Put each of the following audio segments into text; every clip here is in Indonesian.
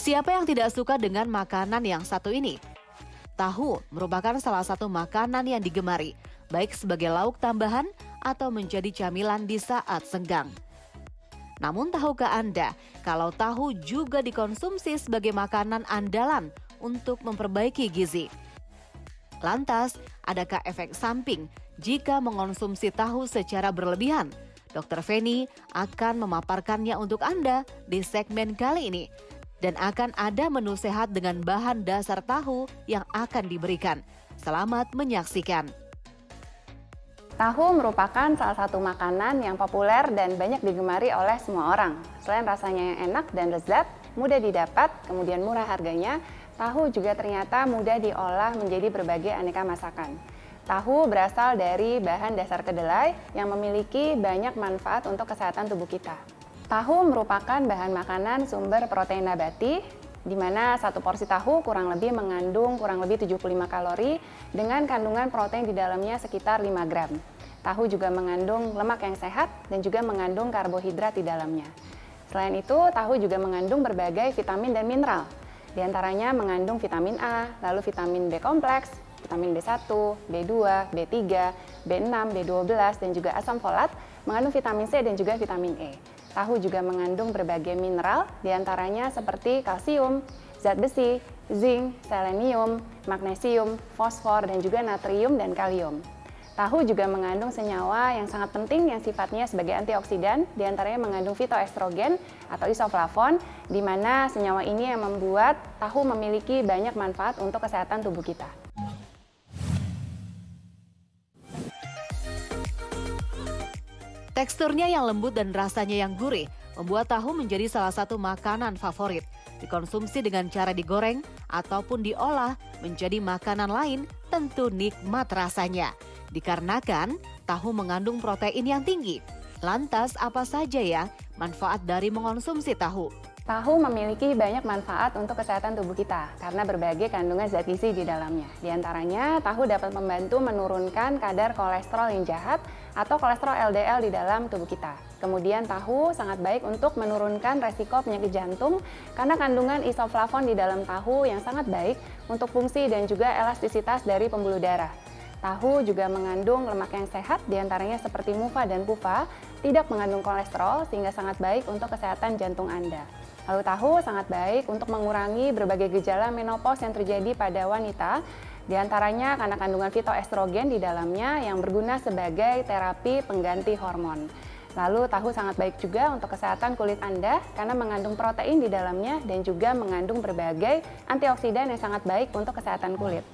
Siapa yang tidak suka dengan makanan yang satu ini? Tahu merupakan salah satu makanan yang digemari, baik sebagai lauk tambahan atau menjadi camilan di saat senggang. Namun tahukah Anda kalau tahu juga dikonsumsi sebagai makanan andalan untuk memperbaiki gizi? Lantas, adakah efek samping jika mengonsumsi tahu secara berlebihan? Dr. Feni akan memaparkannya untuk Anda di segmen kali ini. Dan akan ada menu sehat dengan bahan dasar tahu yang akan diberikan. Selamat menyaksikan. Tahu merupakan salah satu makanan yang populer dan banyak digemari oleh semua orang. Selain rasanya yang enak dan lezat, mudah didapat, kemudian murah harganya, tahu juga ternyata mudah diolah menjadi berbagai aneka masakan. Tahu berasal dari bahan dasar kedelai yang memiliki banyak manfaat untuk kesehatan tubuh kita. Tahu merupakan bahan makanan sumber protein nabati, di mana satu porsi tahu kurang lebih mengandung kurang lebih 75 kalori dengan kandungan protein di dalamnya sekitar 5 gram. Tahu juga mengandung lemak yang sehat dan juga mengandung karbohidrat di dalamnya. Selain itu, tahu juga mengandung berbagai vitamin dan mineral. Di antaranya mengandung vitamin A, lalu vitamin B kompleks, vitamin B1, B2, B3, B6, B12, dan juga asam folat, mengandung vitamin C dan juga vitamin E. Tahu juga mengandung berbagai mineral, diantaranya seperti kalsium, zat besi, zinc, selenium, magnesium, fosfor, dan juga natrium dan kalium. Tahu juga mengandung senyawa yang sangat penting yang sifatnya sebagai antioksidan, diantaranya mengandung fitoestrogen atau isoflavon, di mana senyawa ini yang membuat tahu memiliki banyak manfaat untuk kesehatan tubuh kita. Teksturnya yang lembut dan rasanya yang gurih membuat tahu menjadi salah satu makanan favorit. Dikonsumsi dengan cara digoreng ataupun diolah menjadi makanan lain tentu nikmat rasanya. Dikarenakan tahu mengandung protein yang tinggi. Lantas apa saja ya manfaat dari mengonsumsi tahu? Tahu memiliki banyak manfaat untuk kesehatan tubuh kita karena berbagai kandungan zat gizi di dalamnya. Di antaranya, tahu dapat membantu menurunkan kadar kolesterol yang jahat atau kolesterol LDL di dalam tubuh kita. Kemudian tahu sangat baik untuk menurunkan resiko penyakit jantung karena kandungan isoflavon di dalam tahu yang sangat baik untuk fungsi dan juga elastisitas dari pembuluh darah. Tahu juga mengandung lemak yang sehat, diantaranya seperti mufa dan pufa, tidak mengandung kolesterol sehingga sangat baik untuk kesehatan jantung Anda. Lalu tahu sangat baik untuk mengurangi berbagai gejala menopause yang terjadi pada wanita, diantaranya karena kandungan fitoestrogen di dalamnya yang berguna sebagai terapi pengganti hormon. Lalu tahu sangat baik juga untuk kesehatan kulit Anda karena mengandung protein di dalamnya dan juga mengandung berbagai antioksidan yang sangat baik untuk kesehatan kulit.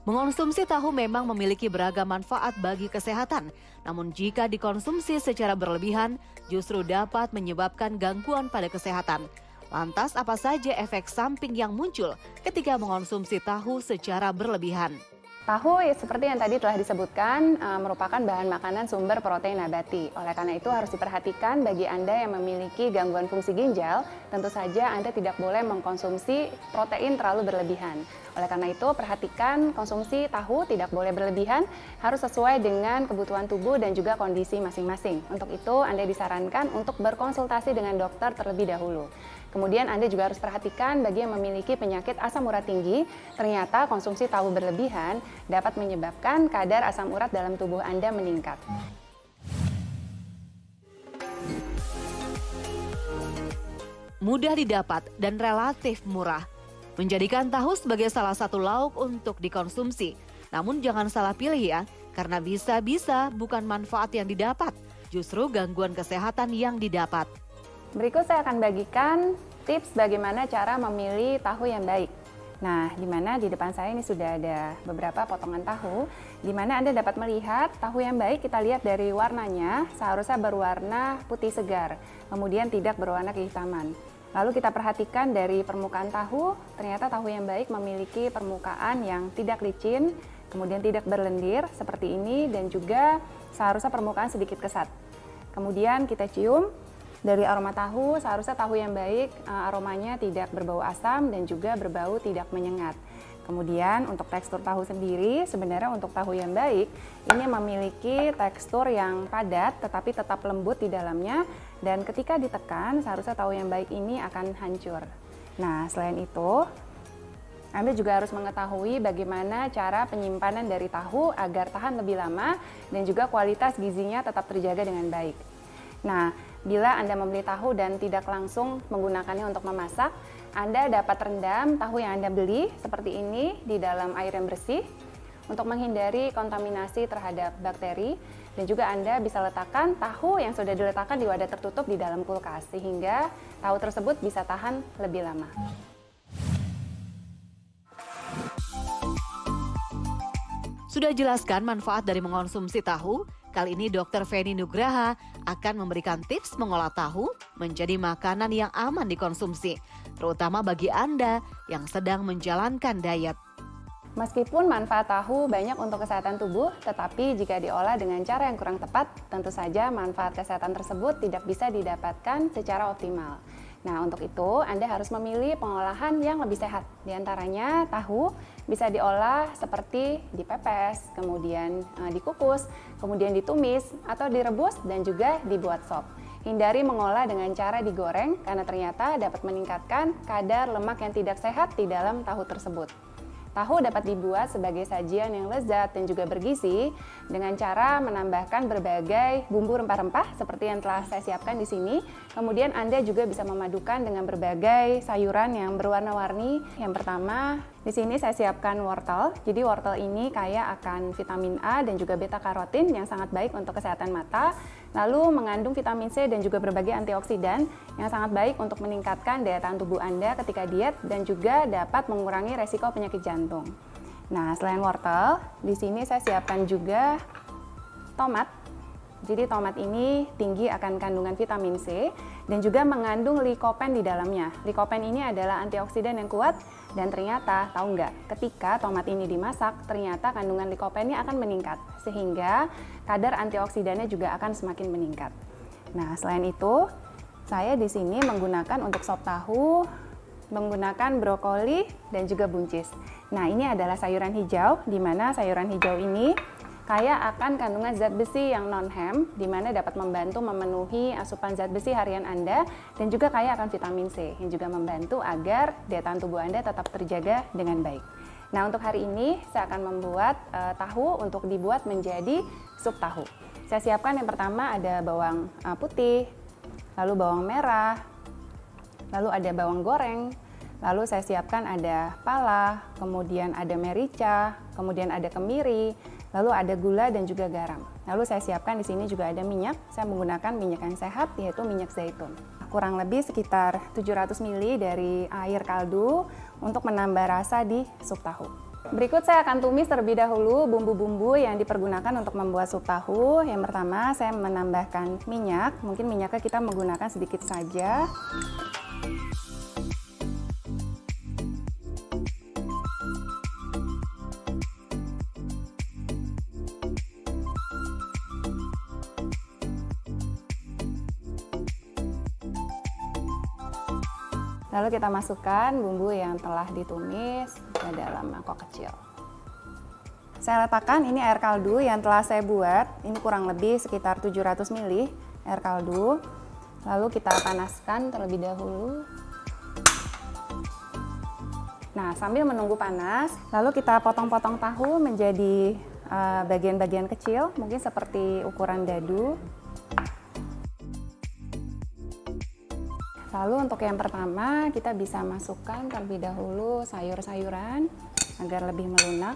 Mengonsumsi tahu memang memiliki beragam manfaat bagi kesehatan, namun jika dikonsumsi secara berlebihan justru dapat menyebabkan gangguan pada kesehatan. Lantas apa saja efek samping yang muncul ketika mengonsumsi tahu secara berlebihan? Tahu seperti yang tadi telah disebutkan merupakan bahan makanan sumber protein nabati. Oleh karena itu harus diperhatikan bagi Anda yang memiliki gangguan fungsi ginjal, tentu saja Anda tidak boleh mengkonsumsi protein terlalu berlebihan. Oleh karena itu perhatikan konsumsi tahu tidak boleh berlebihan, harus sesuai dengan kebutuhan tubuh dan juga kondisi masing-masing. Untuk itu Anda disarankan untuk berkonsultasi dengan dokter terlebih dahulu. Kemudian Anda juga harus perhatikan bagi yang memiliki penyakit asam urat tinggi, ternyata konsumsi tahu berlebihan dapat menyebabkan kadar asam urat dalam tubuh Anda meningkat. Mudah didapat dan relatif murah, menjadikan tahu sebagai salah satu lauk untuk dikonsumsi. Namun jangan salah pilih ya, karena bisa-bisa bukan manfaat yang didapat, justru gangguan kesehatan yang didapat. Berikut saya akan bagikan tips bagaimana cara memilih tahu yang baik. Nah, di mana di depan saya ini sudah ada beberapa potongan tahu, di mana Anda dapat melihat tahu yang baik kita lihat dari warnanya seharusnya berwarna putih segar, kemudian tidak berwarna kehitaman. Lalu kita perhatikan dari permukaan tahu, ternyata tahu yang baik memiliki permukaan yang tidak licin, kemudian tidak berlendir seperti ini, dan juga seharusnya permukaan sedikit kesat. Kemudian kita cium. Dari aroma tahu, seharusnya tahu yang baik aromanya tidak berbau asam dan juga berbau tidak menyengat. Kemudian untuk tekstur tahu sendiri, sebenarnya untuk tahu yang baik, ini memiliki tekstur yang padat tetapi tetap lembut di dalamnya, dan ketika ditekan seharusnya tahu yang baik ini akan hancur. Nah, selain itu, Anda juga harus mengetahui bagaimana cara penyimpanan dari tahu agar tahan lebih lama dan juga kualitas gizinya tetap terjaga dengan baik. Nah, bila Anda membeli tahu dan tidak langsung menggunakannya untuk memasak, Anda dapat rendam tahu yang Anda beli seperti ini di dalam air yang bersih untuk menghindari kontaminasi terhadap bakteri, dan juga Anda bisa letakkan tahu yang sudah diletakkan di wadah tertutup di dalam kulkas sehingga tahu tersebut bisa tahan lebih lama. Sudah jelaskan manfaat dari mengonsumsi tahu, kali ini Dr. Feni Nugraha akan memberikan tips mengolah tahu menjadi makanan yang aman dikonsumsi, terutama bagi Anda yang sedang menjalankan diet. Meskipun manfaat tahu banyak untuk kesehatan tubuh, tetapi jika diolah dengan cara yang kurang tepat, tentu saja manfaat kesehatan tersebut tidak bisa didapatkan secara optimal. Nah, untuk itu Anda harus memilih pengolahan yang lebih sehat. Di antaranya tahu bisa diolah seperti dipepes, kemudian dikukus, kemudian ditumis atau direbus dan juga dibuat sop. Hindari mengolah dengan cara digoreng karena ternyata dapat meningkatkan kadar lemak yang tidak sehat di dalam tahu tersebut. Tahu dapat dibuat sebagai sajian yang lezat dan juga bergizi dengan cara menambahkan berbagai bumbu rempah-rempah seperti yang telah saya siapkan di sini. Kemudian Anda juga bisa memadukan dengan berbagai sayuran yang berwarna-warni. Yang pertama, di sini saya siapkan wortel. Jadi wortel ini kaya akan vitamin A dan juga beta karotin yang sangat baik untuk kesehatan mata. Lalu mengandung vitamin C dan juga berbagai antioksidan yang sangat baik untuk meningkatkan daya tahan tubuh Anda ketika diet dan juga dapat mengurangi resiko penyakit jantung. Nah, selain wortel, di sini saya siapkan juga tomat. Jadi tomat ini tinggi akan kandungan vitamin C dan juga mengandung likopen di dalamnya. Likopen ini adalah antioksidan yang kuat, dan ternyata tahu nggak, ketika tomat ini dimasak, ternyata kandungan likopennya akan meningkat sehingga kadar antioksidannya juga akan semakin meningkat. Nah, selain itu, saya di sini menggunakan untuk sop tahu menggunakan brokoli dan juga buncis. Nah, ini adalah sayuran hijau, di mana sayuran hijau ini kaya akan kandungan zat besi yang non-HEM, di mana dapat membantu memenuhi asupan zat besi harian Anda, dan juga kaya akan vitamin C, yang juga membantu agar daya tahan tubuh Anda tetap terjaga dengan baik. Nah, untuk hari ini saya akan membuat tahu untuk dibuat menjadi sup tahu. Saya siapkan yang pertama ada bawang putih, lalu bawang merah, lalu ada bawang goreng, lalu saya siapkan ada pala, kemudian ada merica, kemudian ada kemiri, lalu ada gula dan juga garam. Lalu saya siapkan di sini juga ada minyak. Saya menggunakan minyak yang sehat, yaitu minyak zaitun. Kurang lebih sekitar 700 ml dari air kaldu untuk menambah rasa di sup tahu. Berikut saya akan tumis terlebih dahulu bumbu-bumbu yang dipergunakan untuk membuat sup tahu. Yang pertama saya menambahkan minyak. Mungkin minyaknya kita menggunakan sedikit saja. Lalu kita masukkan bumbu yang telah ditumis ke dalam mangkok kecil. Saya letakkan ini air kaldu yang telah saya buat, ini kurang lebih sekitar 700 ml air kaldu. Lalu kita panaskan terlebih dahulu. Nah, sambil menunggu panas, lalu kita potong-potong tahu menjadi bagian-bagian kecil, mungkin seperti ukuran dadu. Lalu untuk yang pertama kita bisa masukkan terlebih dahulu sayur-sayuran agar lebih melunak.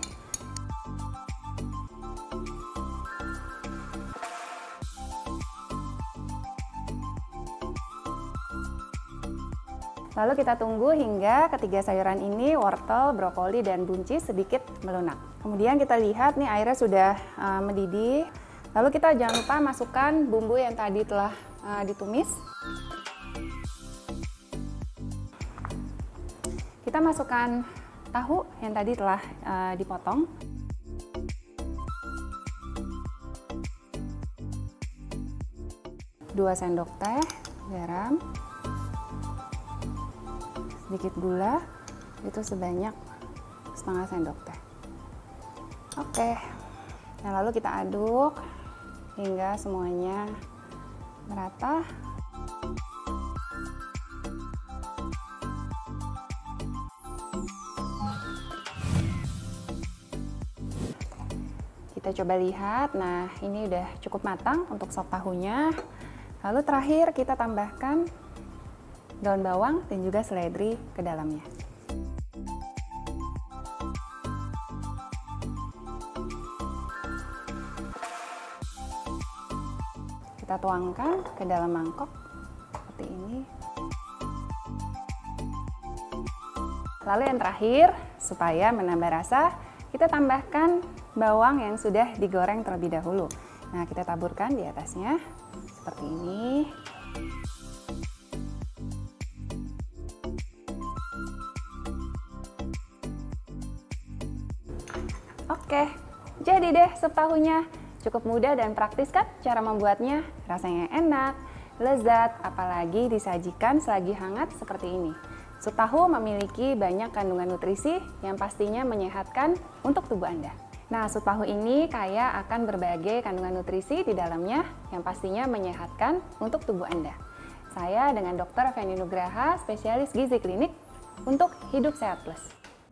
Lalu kita tunggu hingga ketiga sayuran ini, wortel, brokoli, dan buncis sedikit melunak. Kemudian kita lihat nih airnya sudah mendidih. Lalu kita jangan lupa masukkan bumbu yang tadi telah ditumis. Kita masukkan tahu yang tadi telah dipotong. Dua sendok teh garam, sedikit gula, itu sebanyak setengah sendok teh. Oke, nah lalu kita aduk hingga semuanya merata. Kita coba lihat, nah ini udah cukup matang untuk sop tahunya. Lalu terakhir kita tambahkan daun bawang dan juga seledri ke dalamnya. Kita tuangkan ke dalam mangkok seperti ini. Lalu yang terakhir, supaya menambah rasa, kita tambahkan bawang yang sudah digoreng terlebih dahulu. Nah, kita taburkan di atasnya seperti ini. Oke, jadi deh sup tahunya. Cukup mudah dan praktis kan cara membuatnya? Rasanya enak, lezat, apalagi disajikan selagi hangat seperti ini. Sup tahu memiliki banyak kandungan nutrisi yang pastinya menyehatkan untuk tubuh Anda. Nah, sup tahu ini kaya akan berbagai kandungan nutrisi di dalamnya yang pastinya menyehatkan untuk tubuh Anda. Saya dengan Dr. Feni Nugraha, spesialis gizi klinik untuk Hidup Sehat Plus.